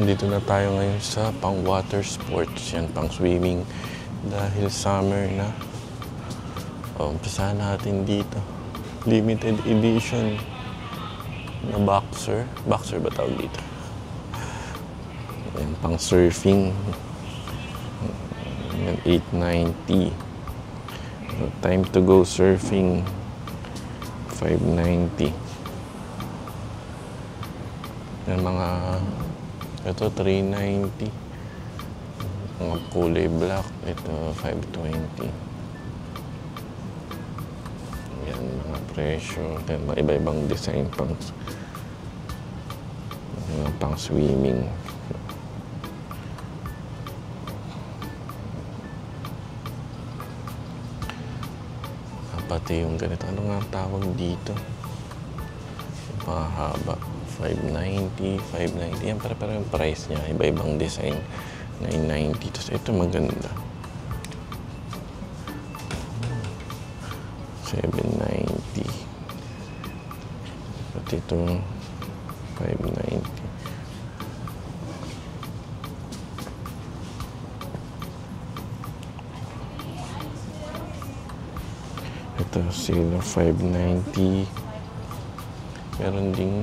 Nandito na tayo ngayon sa pang water sports. Yan, pang swimming. Dahil summer na. Umpisahan natin dito. Limited edition na boxer. Boxer ba tawag dito? Yan, pang surfing. Yan, 890. So, time to go surfing. 590. Yan, mga ito 390. Mga kulay black. Ito 520. Yan, mga presyo. Yan, mga iba-ibang design pang swimming. Pati yung ganito. Ano nga tawag dito? Mahaba. 590, 590. Yan, para yung price niya. Iba-ibang design. 990. Tapos ito maganda. 790. Pati itong 590. Ito sila 590. Meron ding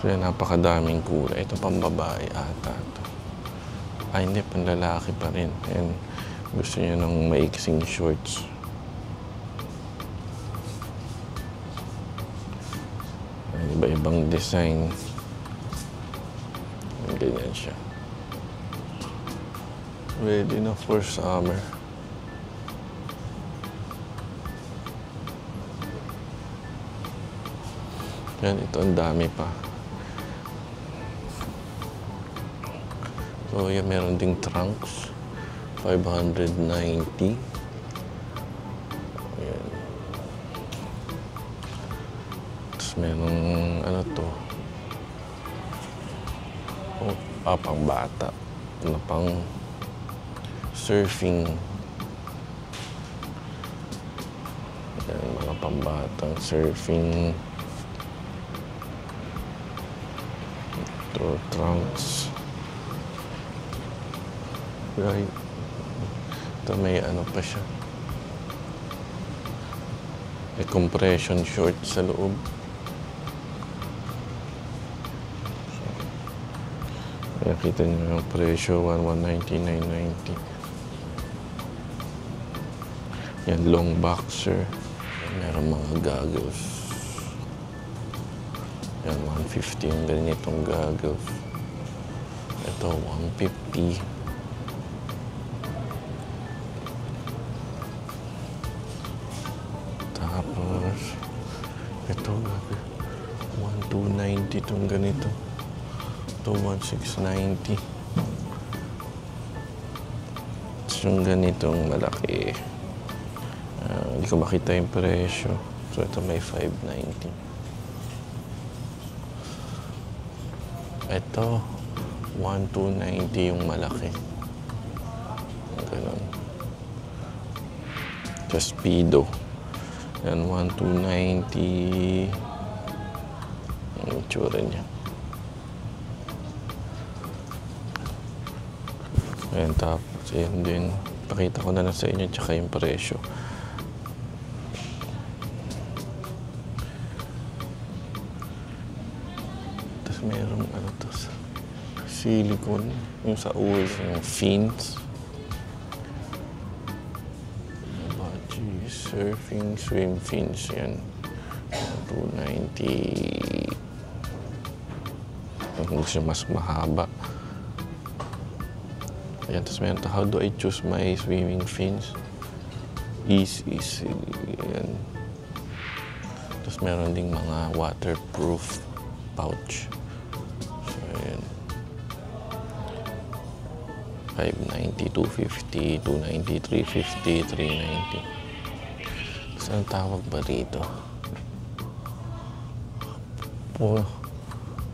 kaya napakadaming kulay. Ito pang babae ata ito. Ay hindi, pang lalaki pa rin. And gusto niya ng maiksing shorts. Iba-ibang design. Ganyan siya. Ready na for summer. Yan, ito ang dami pa. So, yan, meron ding trunks. 590. Ayan. Tapos merong, ano to? Pang bata. Pang surfing. Ayan, mga pambatang surfing. Ito, trunks. Right. Ito may ano pa siya. May compression short sa loob. Kaya kita niyo yung presyo, 190, 990. Yan, long boxer. Meron mga goggles. Yan, 150 yung ganitong goggles. Ito, 150. Tapos, ito, 1290 itong ganito. Ito, 1690. Tapos yung ganitong malaki. Hindi ko makita yung presyo. So, ito may 590. Ito, 1290 yung malaki. Ganun. Just Speedo. Yan, 1290. Ang itsura niya. Ayan, tapos yan din. Pakita ko na sa inyo tsaka yung presyo. Tapos merong ano to, silicone. Yung sa ulo, yung fins. Surfing, swim fins, yan. 290. Kung gusto mas mahaba. Ayan, tapos meron to, how do I choose my swimming fins? Easy. Ayan. Tapos meron ding mga waterproof pouch. So, ayan. 590, 250, 290, 350, 390. Ang tawag ba rito?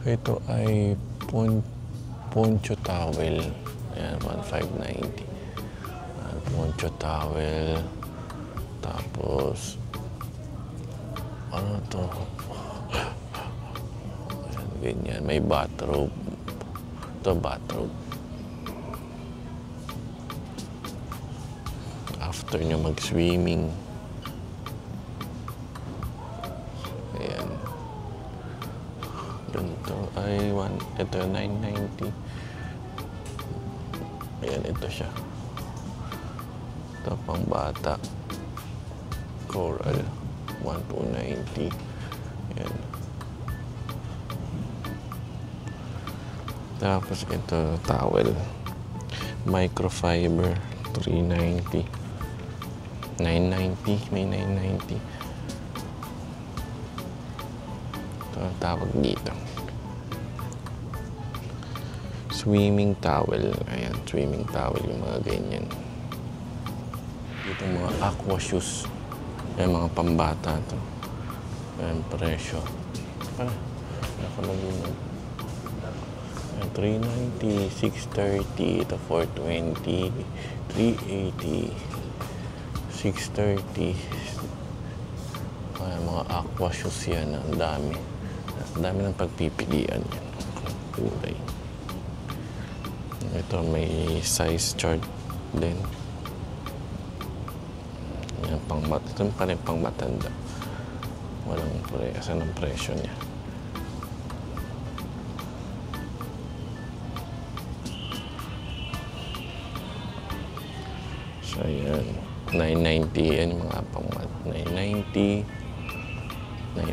Ito ay poncho towel. Ayan, 1590. Poncho towel. Tapos, ano to? Ganyan, may bathrobe. Ito bathrobe. After nyo mag-swimming. Ayan. Ganito ay ito 990. Ayan, ito siya. Ito pang bata. Coral. 1290. Ayan. Tapos ito, towel. Microfiber. 390. 990. May 990. Ito ang tawag dito. Swimming towel. Ayan, swimming towel yung mga ganyan. Dito mga aqua shoes. Ayan, mga pambata to. Ayan, presyo. Nakalagay na. 390, 630, ito 420, 380, 630. Ayan, mga aqua shoes yan. Ang dami. Ang dami ng pagpipilian yan. Kulay. Ito may size chart din. Yan, ito pa rin pang matanda. Walang asan ang presyo niya. So yan, 990 yan yung mga pang 990.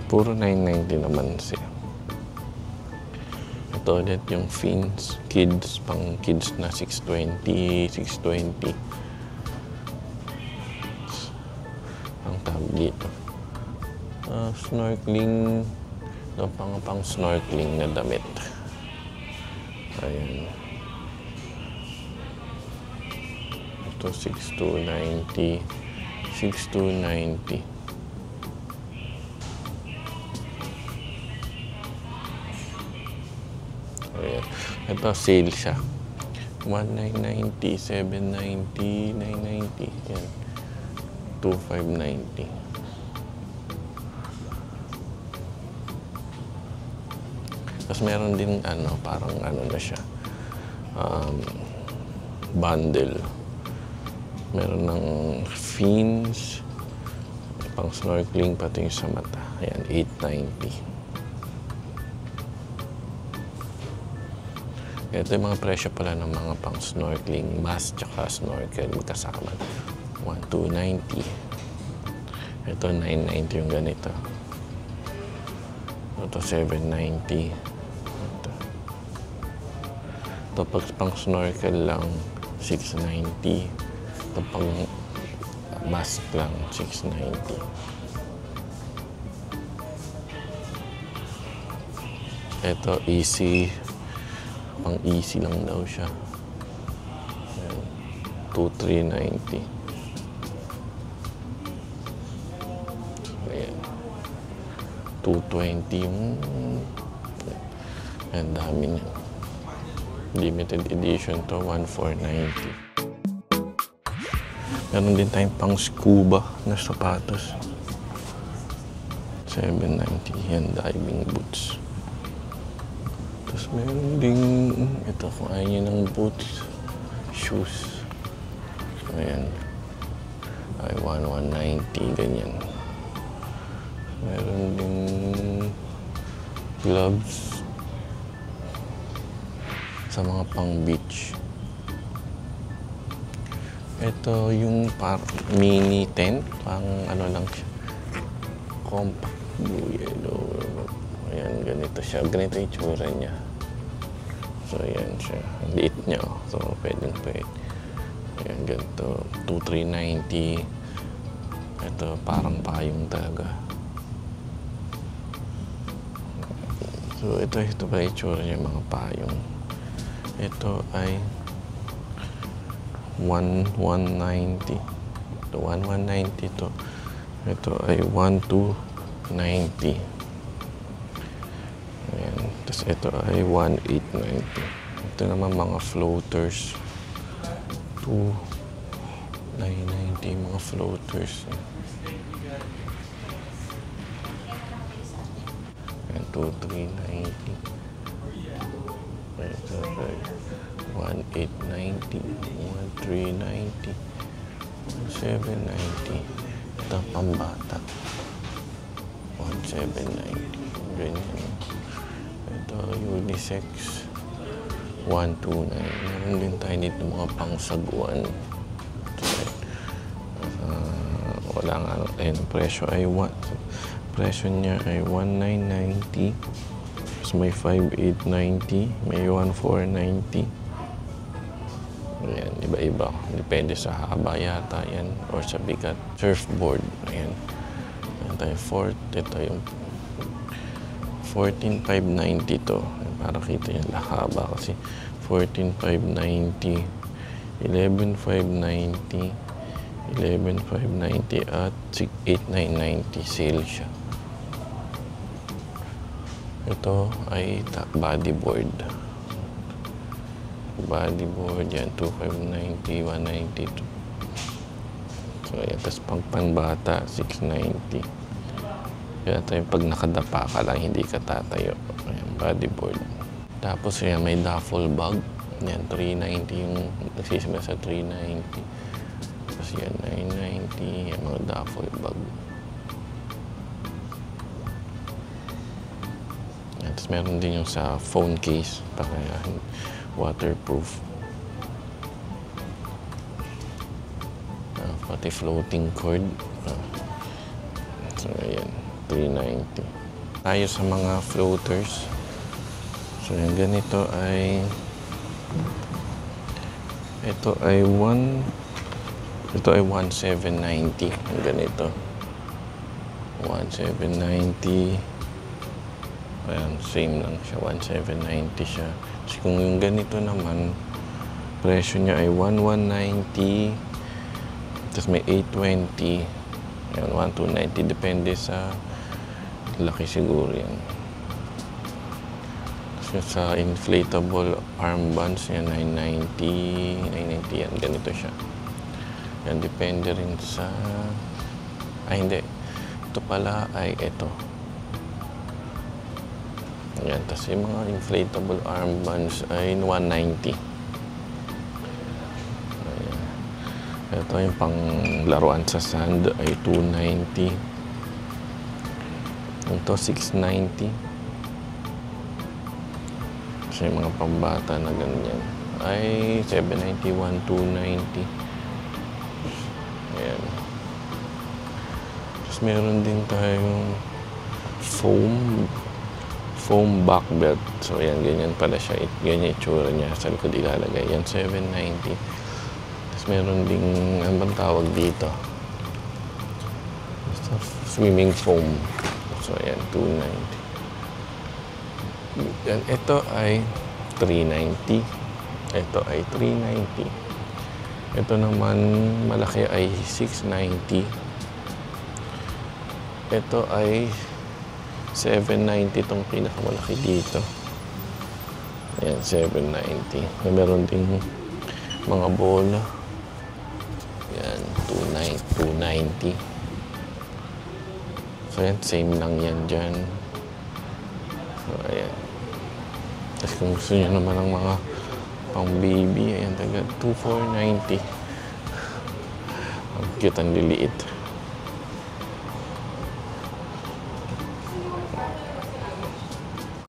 Puro 990 naman siya. Ito ulit yung fins, kids, pang kids na 620, 620. Ang tawag dito. Snorkeling. Ito pang snorkeling na damit. Ayan. Ito 6290. 6290. Ayan. Ito sale siya. 1990, 790, 990. Yan. 2590. Tapos meron din parang na siya. Bundle. Meron ng fins, pang snorkeling pati yung sa mata. Ayan, 890. Ito yung mga presyo pala ng mga pang snorkeling, mask tsaka snorkel magkasama. 1290. Ito 990 yung ganito. Ito 790. Ito pag pang snorkel lang 690. Ito pang mask lang 690. Ito easy. Pang easy lang daw siya. 2390. Ayan. 220 yung ang dami niya. Limited edition to 1490. Meron din tayong pang scuba na sapatos. 790. Yan, diving boots. Tapos meron ding ito kung ayaw nyo ng boots, shoes. Ayan. Ay, 1190, ganyan. Meron ding gloves sa mga pang beach. Ito yung mini tent, pang lang siya. Compact blue, yellow. Ayan, ganito siya. Ganito yung tsura niya. So, ayan siya. Ang liit niya. So, pwede. Ayan, ganito. 2390. Ito, parang payong talaga. So, ito pa yung tsura niya, mga payong. Ito ay 1190. Ito, 1190 to. Ito ay 1290. Ayan. Tapos ito ay 1890. Ito naman mga floaters. 2990 mga floaters. Ayan, 12390. Ito, 1890, 1390, 1790. Ito pambata. 1790. Ganyan. Ito unisex. 129. Meron din tayo dito mga pangsaguan. Wala nga. Ayun, presyo ay presyo niya ay 1990. Tapos may 5890. May 1490. Ayan, iba-iba. Depende sa haba yata yan or sa bigat. Surfboard. Ayan. Ayan tayo. Ito yung 14,590 to. Para kita yung haba kasi 14,590, 11,590, 11,590 at 8,990 sale siya. Ito ay bodyboard. Bodyboard yan, 2,590, 192. So, ayan. Tapos pang panbata, 690. Kaya tayo pag nakadapa ka lang, hindi ka tatayo. Ayan, bodyboard. Tapos yan, may duffel bag. Yan, 390 yung nagsisimula sa 390. Tapos yan, 990. Yan, mga duffel bag. Yan, tapos meron din yung sa phone case. Para waterproof. Pati floating cord. So, ayan. 390. Tayo sa mga floaters. So, yung ganito ay ito ay 1790. Yung ganito. 1790. Ayan, same lang siya. 1790 siya. Kasi kung yung ganito naman, presyo niya ay 1190. Tapos may 820. Ayan, 1290. Depende sa laki siguro yan. Kasi sa inflatable armbands yan, 990. 990 yan. Ganito siya. Yan, depende rin sa... Ay, hindi. Ito pala ay ito. Yan. Tapos yung mga inflatable armbands ay 190. Ayan. Ito yung pang laruan sa sand ay 290. Ito, 690. Kasi yung mga pambata na ganyan ay 791, 290. Ayan. Tapos meron din tayong foam back belt. So, ayan, ganyan pala siya. Ganyan itsura niya. Sa likod ilalagay. Yan, 790. Tapos meron ding, ano bang tawag dito? Swimming foam. So, ayan, 290. Yan, ito ay 390. Ito ay 390. Ito naman, malaki ay 690. Ito ay 790 itong pinakamalaki dito. Ayan, 790. Meron ding mga bola. Ayan, 290. So, yan, same lang yan dyan. So, ayan. Tapos kung gusto nyo naman ng mga pang baby, ayan, taga 2,490. Ang cute, ang liliit.